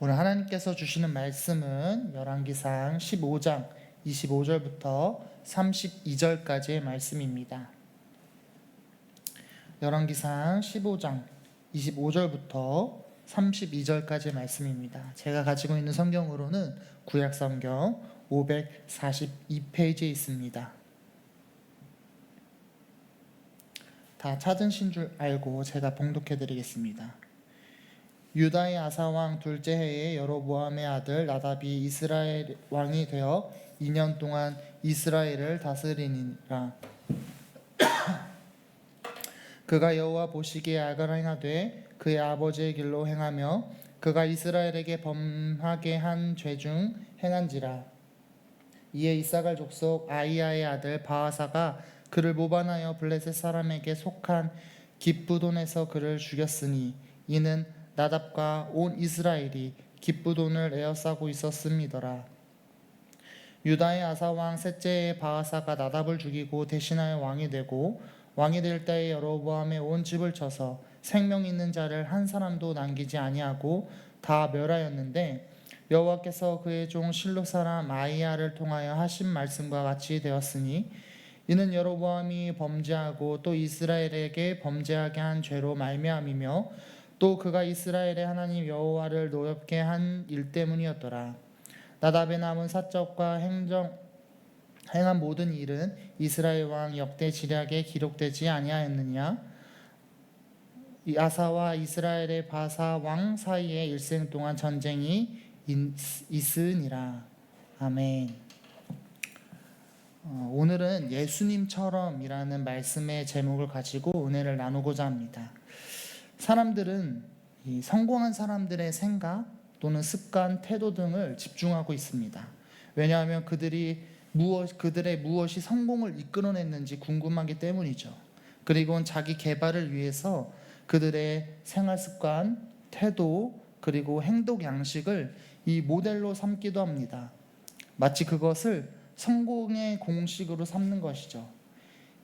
오늘 하나님께서 주시는 말씀은 열왕기상 15장 25절부터 32절까지의 말씀입니다. 열왕기상 15장 25절부터 32절까지의 말씀입니다. 제가 가지고 있는 성경으로는 구약성경 542페이지에 있습니다. 다 찾으신 줄 알고 제가 봉독해 드리겠습니다. 유다의 아사왕 둘째 해에 여로보암의 아들 나답이 이스라엘 왕이 되어 2년 동안 이스라엘을 다스리니라. 그가 여호와 보시기에 악을 행하되 그의 아버지의 길로 행하며 그가 이스라엘에게 범하게 한 죄 중 행한지라. 이에 이사갈 족속 아이야의 아들 바하사가 그를 모반하여 블레셋 사람에게 속한 깁부돈에서 그를 죽였으니 이는 나답과 온 이스라엘이 깁부돈을 에워싸고 있었음이더라. 유다의 아사왕 셋째 해에 바하사가 나답을 죽이고 대신하여 왕이 되고 왕이 될 때에 여로보암의 온 집을 쳐서 생명 있는 자를 한 사람도 남기지 아니하고 다 멸하였는데 여호와께서 그의 종 실로 사람 아이야를 통하여 하신 말씀과 같이 되었으니 이는 여로보암이 범죄하고 또 이스라엘에게 범죄하게 한 죄로 말미암이며 또 그가 이스라엘의 하나님 여호와를 노엽게 한 일 때문이었더라. 나답의 남은 사적과 행한 모든 일은 이스라엘 왕 역대 지략에 기록되지 아니하였느냐? 이 아사와 이스라엘의 바사 왕 사이에 일생 동안 전쟁이 있으니라. 아멘. 오늘은 예수님처럼이라는 말씀의 제목을 가지고 은혜를 나누고자 합니다. 사람들은 이 성공한 사람들의 생각 또는 습관, 태도 등을 집중하고 있습니다. 왜냐하면 그들의 무엇이 성공을 이끌어냈는지 궁금하기 때문이죠. 그리고 자기 개발을 위해서 그들의 생활 습관, 태도, 그리고 행동 양식을 이 모델로 삼기도 합니다. 마치 그것을 성공의 공식으로 삼는 것이죠.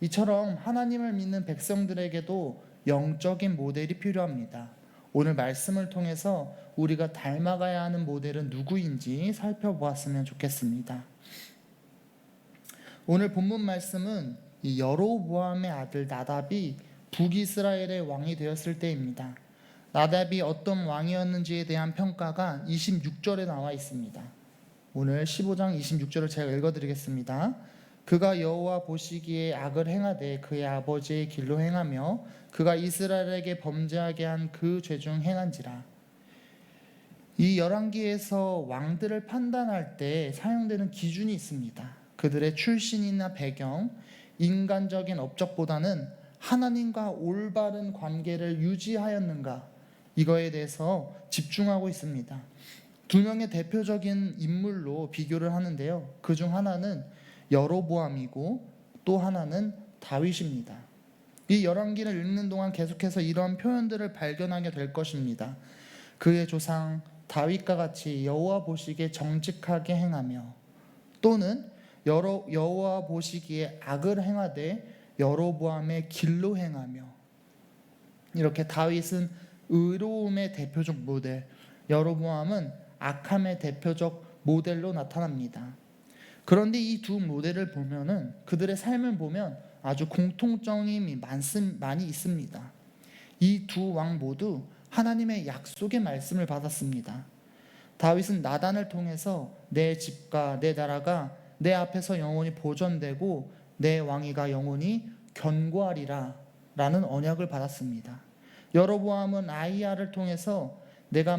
이처럼 하나님을 믿는 백성들에게도 영적인 모델이 필요합니다. 오늘 말씀을 통해서 우리가 닮아가야 하는 모델은 누구인지 살펴보았으면 좋겠습니다. 오늘 본문 말씀은 이 여로보암의 아들 나답이 북이스라엘의 왕이 되었을 때입니다. 나답이 어떤 왕이었는지에 대한 평가가 26절에 나와 있습니다. 오늘 15장 26절을 제가 읽어드리겠습니다. 그가 여호와 보시기에 악을 행하되 그의 아버지의 길로 행하며 그가 이스라엘에게 범죄하게 한 그 죄 중 행한지라. 이 열왕기에서 왕들을 판단할 때 사용되는 기준이 있습니다. 그들의 출신이나 배경, 인간적인 업적보다는 하나님과 올바른 관계를 유지하였는가, 이거에 대해서 집중하고 있습니다. 두 명의 대표적인 인물로 비교를 하는데요. 그중 하나는 여로보암이고 또 하나는 다윗입니다. 이 열왕기를 읽는 동안 계속해서 이러한 표현들을 발견하게 될 것입니다. 그의 조상 다윗과 같이 여호와 보시기에 정직하게 행하며, 또는 여호와 보시기에 악을 행하되 여로보암의 길로 행하며, 이렇게 다윗은 의로움의 대표적 모델, 여로보암은 악함의 대표적 모델로 나타납니다. 그런데 이 두 모델을 보면은 그들의 삶을 보면 아주 공통점이 많이 있습니다. 이 두 왕 모두 하나님의 약속의 말씀을 받았습니다. 다윗은 나단을 통해서 내 집과 내 나라가 내 앞에서 영원히 보존되고 내 왕위가 영원히 견고하리라 라는 언약을 받았습니다. 여로보암은 아이야를 통해서 내가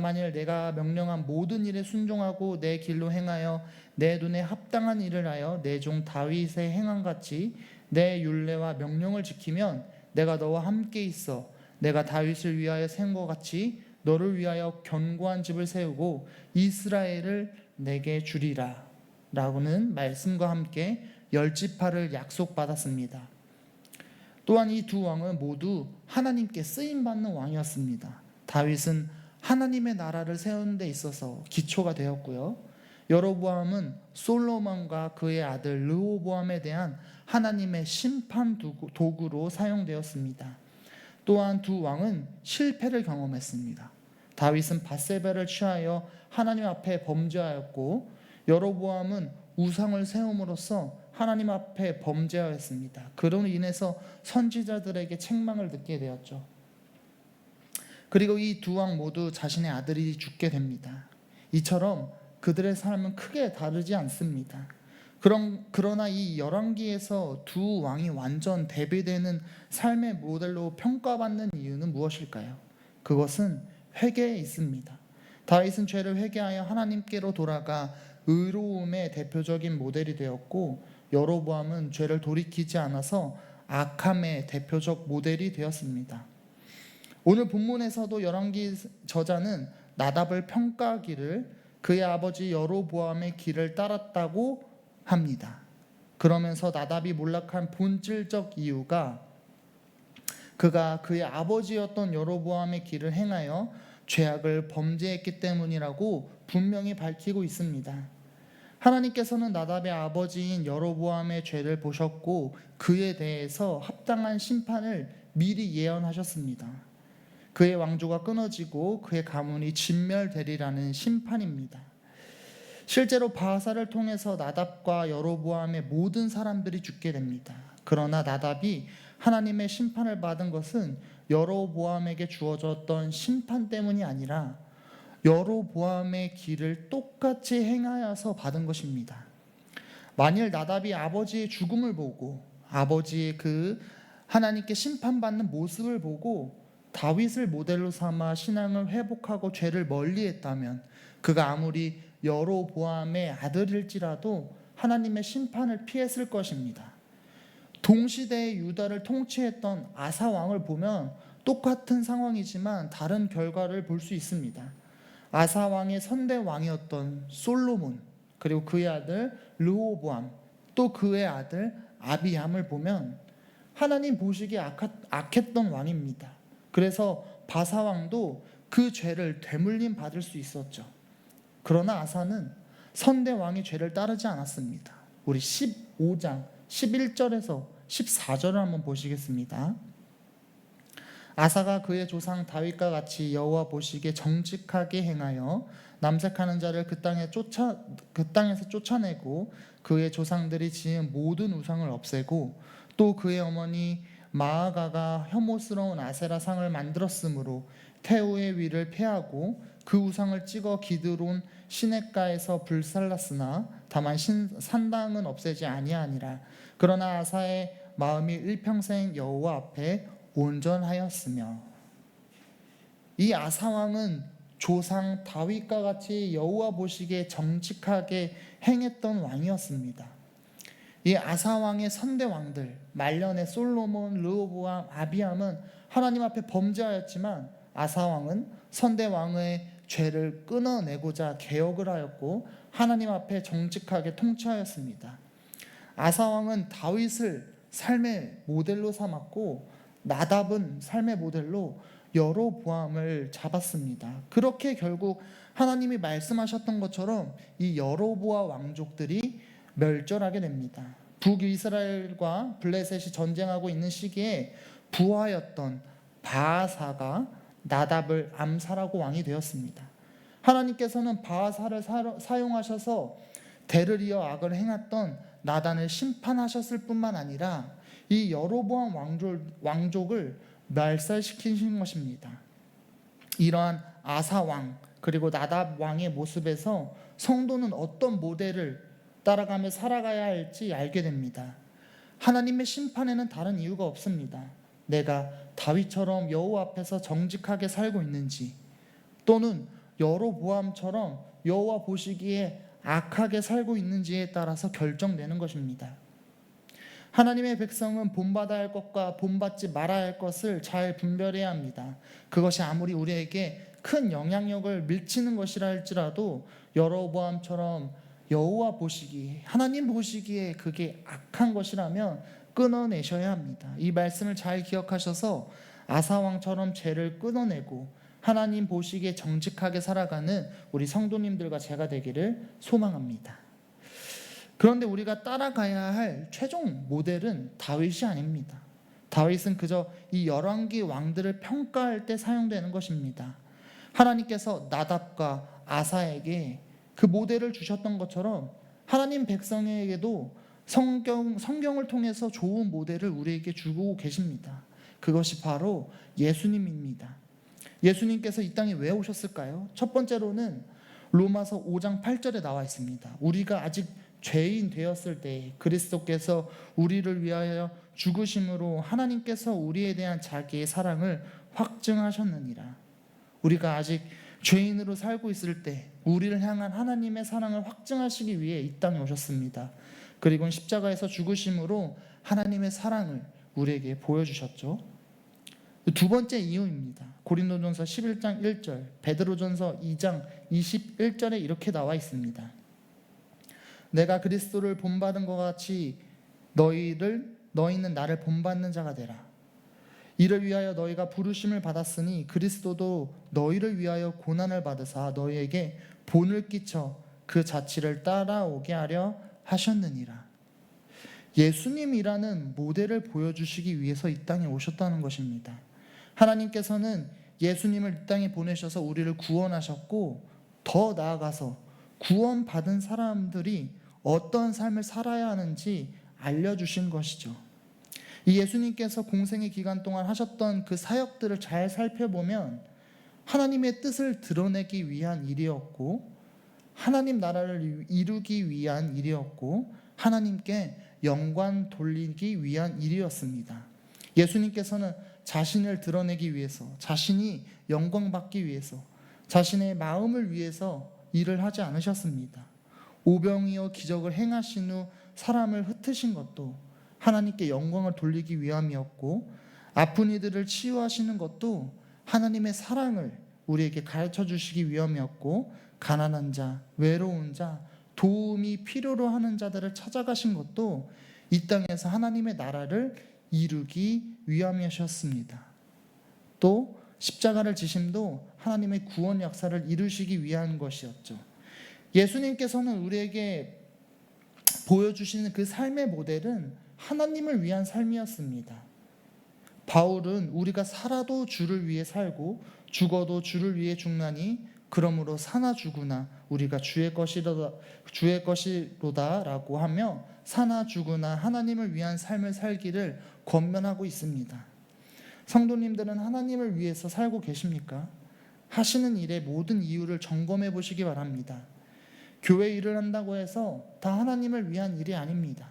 명령한 모든 일에 순종하고 내 길로 행하여 내 눈에 합당한 일을 하여 내 종 다윗의 행함같이 내 율례와 명령을 지키면 내가 너와 함께 있어 내가 다윗을 위하여 세운 것 같이 너를 위하여 견고한 집을 세우고 이스라엘을 내게 주리라 라고는 말씀과 함께 10지파를 약속받았습니다. 또한 이 두 왕은 모두 하나님께 쓰임받는 왕이었습니다. 다윗은 하나님의 나라를 세우는 데 있어서 기초가 되었고요. 여로보암은 솔로몬과 그의 아들 르호보암에 대한 하나님의 심판 도구로 사용되었습니다. 또한 두 왕은 실패를 경험했습니다. 다윗은 밧세바를 취하여 하나님 앞에 범죄하였고 여로보암은 우상을 세움으로써 하나님 앞에 범죄하였습니다. 그로 인해서 선지자들에게 책망을 듣게 되었죠. 그리고 이 두 왕 모두 자신의 아들이 죽게 됩니다. 이처럼 그들의 삶은 크게 다르지 않습니다. 그러나 이 열왕기에서 두 왕이 완전 대비되는 삶의 모델로 평가받는 이유는 무엇일까요? 그것은 회개에 있습니다. 다윗은 죄를 회개하여 하나님께로 돌아가 의로움의 대표적인 모델이 되었고 여로보암은 죄를 돌이키지 않아서 악함의 대표적 모델이 되었습니다. 오늘 본문에서도 열왕기 저자는 나답을 평가하기를 그의 아버지 여로보암의 길을 따랐다고 합니다. 그러면서 나답이 몰락한 본질적 이유가 그가 그의 아버지였던 여로보암의 길을 행하여 죄악을 범죄했기 때문이라고 분명히 밝히고 있습니다. 하나님께서는 나답의 아버지인 여로보암의 죄를 보셨고 그에 대해서 합당한 심판을 미리 예언하셨습니다. 그의 왕조가 끊어지고 그의 가문이 진멸되리라는 심판입니다. 실제로 바하사를 통해서 나답과 여로보암의 모든 사람들이 죽게 됩니다. 그러나 나답이 하나님의 심판을 받은 것은 여로보암에게 주어졌던 심판 때문이 아니라 여로보암의 길을 똑같이 행하여서 받은 것입니다. 만일 나답이 아버지의 죽음을 보고 아버지의 그 하나님께 심판받는 모습을 보고 다윗을 모델로 삼아 신앙을 회복하고 죄를 멀리했다면 그가 아무리 여로보암의 아들일지라도 하나님의 심판을 피했을 것입니다. 동시대의 유다를 통치했던 아사 왕을 보면 똑같은 상황이지만 다른 결과를 볼 수 있습니다. 아사 왕의 선대 왕이었던 솔로몬, 그리고 그의 아들 르호보암, 또 그의 아들 아비암을 보면 하나님 보시기에 악했던 왕입니다. 그래서 바사 왕도 그 죄를 되물림 받을 수 있었죠. 그러나 아사는 선대 왕의 죄를 따르지 않았습니다. 우리 15장 11절에서 14절을 한번 보시겠습니다. 아사가 그의 조상 다윗과 같이 여호와 보시기에 정직하게 행하여 남색하는 자를 그 땅에서 쫓아내고 그의 조상들이 지은 모든 우상을 없애고 또 그의 어머니 마아가가 혐오스러운 아세라 상을 만들었으므로 태우의 위를 폐하고 그 우상을 찍어 기드론 시냇가에서 불살랐으나 다만 산당은 없애지 아니하니라. 그러나 아사의 마음이 일평생 여호와 앞에 온전하였으며. 이 아사 왕은 조상 다윗과 같이 여호와 보시기에 정직하게 행했던 왕이었습니다. 이 아사 왕의 선대 왕들 말년의 솔로몬, 르호보암, 아비암은 하나님 앞에 범죄하였지만 아사 왕은 선대 왕의 죄를 끊어내고자 개혁을 하였고 하나님 앞에 정직하게 통치하였습니다. 아사 왕은 다윗을 삶의 모델로 삼았고 나답은 삶의 모델로 여로보암을 잡았습니다. 그렇게 결국 하나님이 말씀하셨던 것처럼 이 여로보암 왕족들이 멸절하게 됩니다. 북이스라엘과 블레셋이 전쟁하고 있는 시기에 부하였던 바하사가 나답을 암살하고 왕이 되었습니다. 하나님께서는 바하사를 사용하셔서 대를 이어 악을 행했던 나단을 심판하셨을 뿐만 아니라 이 여로보암 왕족을 멸살시키신 것입니다. 이러한 아사 왕 그리고 나답 왕의 모습에서 성도는 어떤 모델을 따라가며 살아가야 할지 알게 됩니다. 하나님의 심판에는 다른 이유가 없습니다. 내가 다윗처럼 여호와 앞에서 정직하게 살고 있는지 또는 여로보암처럼 여호와 보시기에 악하게 살고 있는지에 따라서 결정되는 것입니다. 하나님의 백성은 본받아야 할 것과 본받지 말아야 할 것을 잘 분별해야 합니다. 그것이 아무리 우리에게 큰 영향력을 미치는 것이라 할지라도 여로보암처럼 여호와 보시기에 하나님 보시기에 그게 악한 것이라면 끊어내셔야 합니다. 이 말씀을 잘 기억하셔서 아사왕처럼 죄를 끊어내고 하나님 보시기에 정직하게 살아가는 우리 성도님들과 제가 되기를 소망합니다. 그런데 우리가 따라가야 할 최종 모델은 다윗이 아닙니다. 다윗은 그저 이 열왕기 왕들을 평가할 때 사용되는 것입니다. 하나님께서 나답과 아사에게 그 모델을 주셨던 것처럼 하나님 백성에게도 성경을 통해서 좋은 모델을 우리에게 주고 계십니다. 그것이 바로 예수님입니다. 예수님께서 이 땅에 왜 오셨을까요? 첫 번째로는 로마서 5장 8절에 나와 있습니다. 우리가 아직 죄인 되었을 때 그리스도께서 우리를 위하여 죽으심으로 하나님께서 우리에 대한 자기의 사랑을 확증하셨느니라. 우리가 아직 죄인으로 살고 있을 때 우리를 향한 하나님의 사랑을 확증하시기 위해 이 땅에 오셨습니다. 그리고 십자가에서 죽으심으로 하나님의 사랑을 우리에게 보여주셨죠. 두 번째 이유입니다. 고린도전서 11장 1절, 베드로전서 2장 21절에 이렇게 나와 있습니다. 내가 그리스도를 본받은 것 같이 너희는 나를 본받는 자가 되라. 이를 위하여 너희가 부르심을 받았으니 그리스도도 너희를 위하여 고난을 받으사 너희에게 본을 끼쳐 그 자취를 따라오게 하려 하셨느니라. 예수님이라는 모델을 보여주시기 위해서 이 땅에 오셨다는 것입니다. 하나님께서는 예수님을 이 땅에 보내셔서 우리를 구원하셨고, 더 나아가서 구원받은 사람들이 어떤 삶을 살아야 하는지 알려주신 것이죠. 이 예수님께서 공생의 기간 동안 하셨던 그 사역들을 잘 살펴보면 하나님의 뜻을 드러내기 위한 일이었고, 하나님 나라를 이루기 위한 일이었고, 하나님께 영광 돌리기 위한 일이었습니다. 예수님께서는 자신을 드러내기 위해서, 자신이 영광받기 위해서, 자신의 마음을 위해서 일을 하지 않으셨습니다. 오병이어 기적을 행하신 후 사람을 흩으신 것도 하나님께 영광을 돌리기 위함이었고, 아픈 이들을 치유하시는 것도 하나님의 사랑을 우리에게 가르쳐 주시기 위함이었고, 가난한 자, 외로운 자, 도움이 필요로 하는 자들을 찾아가신 것도 이 땅에서 하나님의 나라를 이루기 위함이셨습니다. 또 십자가를 지심도 하나님의 구원 역사를 이루시기 위한 것이었죠. 예수님께서는 우리에게 보여주시는 그 삶의 모델은 하나님을 위한 삶이었습니다. 바울은 우리가 살아도 주를 위해 살고 죽어도 주를 위해 죽나니 그러므로 사나 죽으나 우리가 주의 것이로다라고 하며 사나 죽으나 하나님을 위한 삶을 살기를 권면하고 있습니다. 성도님들은 하나님을 위해서 살고 계십니까? 하시는 일의 모든 이유를 점검해 보시기 바랍니다. 교회 일을 한다고 해서 다 하나님을 위한 일이 아닙니다.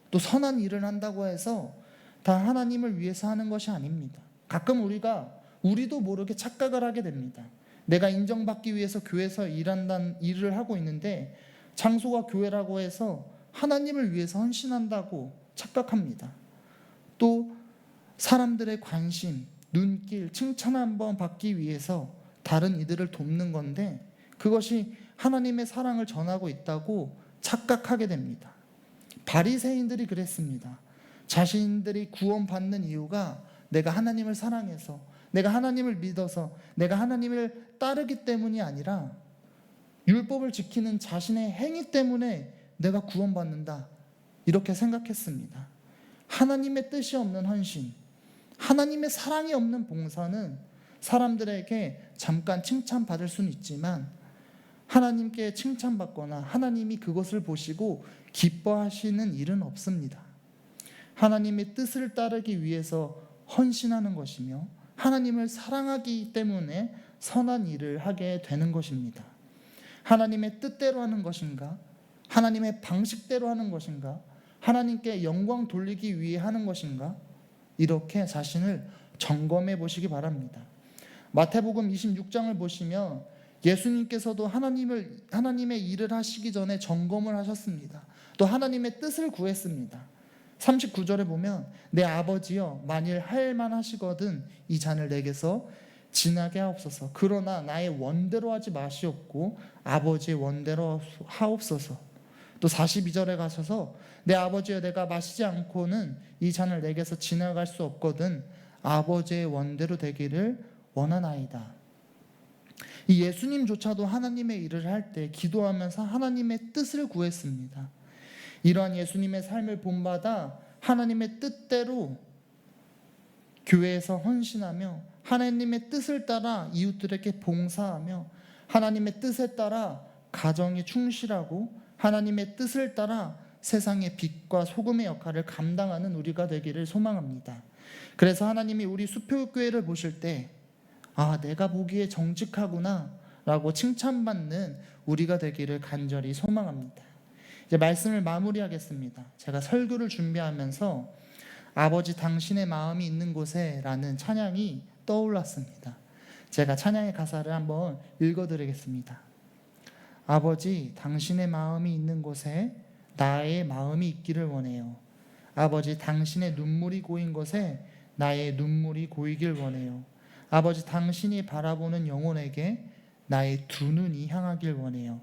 또 선한 일을 한다고 해서 다 하나님을 위해서 하는 것이 아닙니다. 가끔 우리도 모르게 착각을 하게 됩니다. 내가 인정받기 위해서 교회에서 일을 하고 있는데 장소가 교회라고 해서 하나님을 위해서 헌신한다고 착각합니다. 또 사람들의 관심, 눈길, 칭찬 한번 받기 위해서 다른 이들을 돕는 건데 그것이 하나님의 사랑을 전하고 있다고 착각하게 됩니다. 바리새인들이 그랬습니다. 자신들이 구원받는 이유가 내가 하나님을 사랑해서, 내가 하나님을 믿어서, 내가 하나님을 따르기 때문이 아니라 율법을 지키는 자신의 행위 때문에 내가 구원받는다, 이렇게 생각했습니다. 하나님의 뜻이 없는 헌신, 하나님의 사랑이 없는 봉사는 사람들에게 잠깐 칭찬받을 수는 있지만 하나님께 칭찬받거나 하나님이 그것을 보시고 기뻐하시는 일은 없습니다. 하나님의 뜻을 따르기 위해서 헌신하는 것이며 하나님을 사랑하기 때문에 선한 일을 하게 되는 것입니다. 하나님의 뜻대로 하는 것인가? 하나님의 방식대로 하는 것인가? 하나님께 영광 돌리기 위해 하는 것인가? 이렇게 자신을 점검해 보시기 바랍니다. 마태복음 26장을 보시면 예수님께서도 하나님의 일을 하시기 전에 점검을 하셨습니다. 또 하나님의 뜻을 구했습니다. 39절에 보면 내 아버지여 만일 할 만하시거든 이 잔을 내게서 지나게 하옵소서. 그러나 나의 원대로 하지 마시옵고 아버지의 원대로 하옵소서. 또 42절에 가셔서 내 아버지여 내가 마시지 않고는 이 잔을 내게서 지나갈 수 없거든 아버지의 원대로 되기를 원하나이다. 이 예수님조차도 하나님의 일을 할 때 기도하면서 하나님의 뜻을 구했습니다. 이러한 예수님의 삶을 본받아 하나님의 뜻대로 교회에서 헌신하며 하나님의 뜻을 따라 이웃들에게 봉사하며 하나님의 뜻에 따라 가정에 충실하고 하나님의 뜻을 따라 세상의 빛과 소금의 역할을 감당하는 우리가 되기를 소망합니다. 그래서 하나님이 우리 수표교회를 보실 때 내가 보기에 정직하구나 라고 칭찬받는 우리가 되기를 간절히 소망합니다. 이제 말씀을 마무리하겠습니다. 제가 설교를 준비하면서 아버지 당신의 마음이 있는 곳에 라는 찬양이 떠올랐습니다. 제가 찬양의 가사를 한번 읽어드리겠습니다. 아버지 당신의 마음이 있는 곳에 나의 마음이 있기를 원해요. 아버지 당신의 눈물이 고인 곳에 나의 눈물이 고이길 원해요. 아버지 당신이 바라보는 영혼에게 나의 두 눈이 향하길 원해요.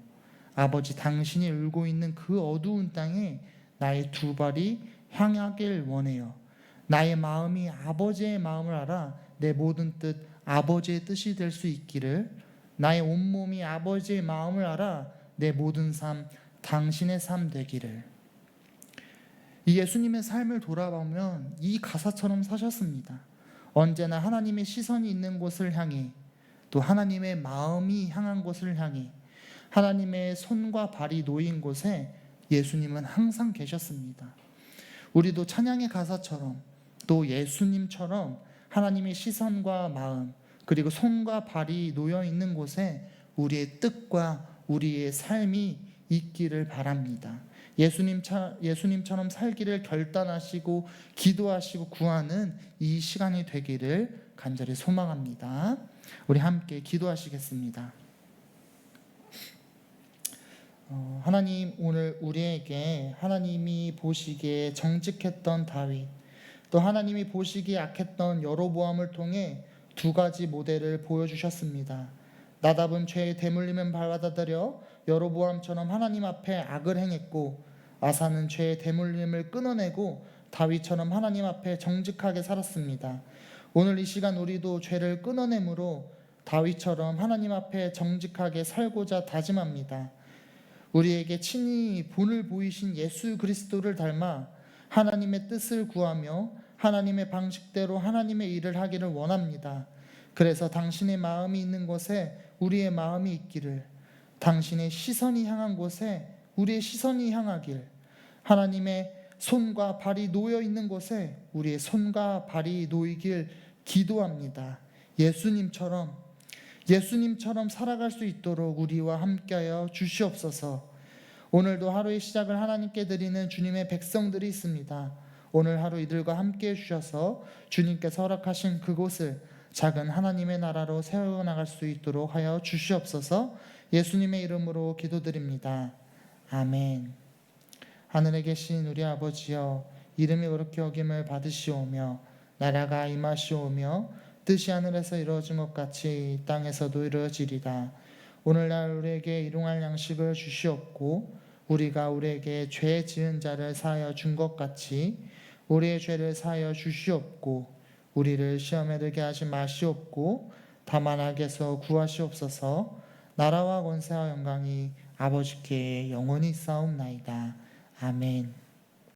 아버지 당신이 울고 있는 그 어두운 땅에 나의 두 발이 향하길 원해요. 나의 마음이 아버지의 마음을 알아 내 모든 뜻 아버지의 뜻이 될 수 있기를. 나의 온몸이 아버지의 마음을 알아 내 모든 삶 당신의 삶 되기를. 이 예수님의 삶을 돌아보면 이 가사처럼 사셨습니다. 언제나 하나님의 시선이 있는 곳을 향해, 또 하나님의 마음이 향한 곳을 향해, 하나님의 손과 발이 놓인 곳에 예수님은 항상 계셨습니다. 우리도 찬양의 가사처럼 또 예수님처럼 하나님의 시선과 마음 그리고 손과 발이 놓여 있는 곳에 우리의 뜻과 우리의 삶이 있기를 바랍니다. 예수님처럼 살기를 결단하시고 기도하시고 구하는 이 시간이 되기를 간절히 소망합니다. 우리 함께 기도하시겠습니다. 하나님, 오늘 우리에게 하나님이 보시기에 정직했던 다윗, 또 하나님이 보시기에 악했던 여로보암을 통해 두 가지 모델을 보여주셨습니다. 나답은 죄의 대물림을 받아들여 여로보암처럼 하나님 앞에 악을 행했고, 아사는 죄의 대물림을 끊어내고 다윗처럼 하나님 앞에 정직하게 살았습니다. 오늘 이 시간 우리도 죄를 끊어내므로 다윗처럼 하나님 앞에 정직하게 살고자 다짐합니다. 우리에게 친히 본을 보이신 예수 그리스도를 닮아 하나님의 뜻을 구하며 하나님의 방식대로 하나님의 일을 하기를 원합니다. 그래서 당신의 마음이 있는 곳에 우리의 마음이 있기를, 당신의 시선이 향한 곳에 우리의 시선이 향하길, 하나님의 손과 발이 놓여 있는 곳에 우리의 손과 발이 놓이길 기도합니다. 예수님처럼 살아갈 수 있도록 우리와 함께하여 주시옵소서. 오늘도 하루의 시작을 하나님께 드리는 주님의 백성들이 있습니다. 오늘 하루 이들과 함께해 주셔서 주님께서 허락하신 그곳을 작은 하나님의 나라로 세워나갈 수 있도록 하여 주시옵소서. 예수님의 이름으로 기도드립니다. 아멘. 하늘에 계신 우리 아버지여, 이름이 그렇게 여김을 받으시오며 나라가 임하시오며 뜻이 하늘에서 이루어진 것 같이 땅에서도 이루어지리다. 오늘날 우리에게 일용할 양식을 주시옵고 우리가 우리에게 죄 지은 자를 사하여 준 것 같이 우리의 죄를 사하여 주시옵고 우리를 시험에 들게 하지 마시옵고 다만 악에서 구하시옵소서. 나라와 권세와 영광이 아버지께 영원히 있사옵나이다. 아멘.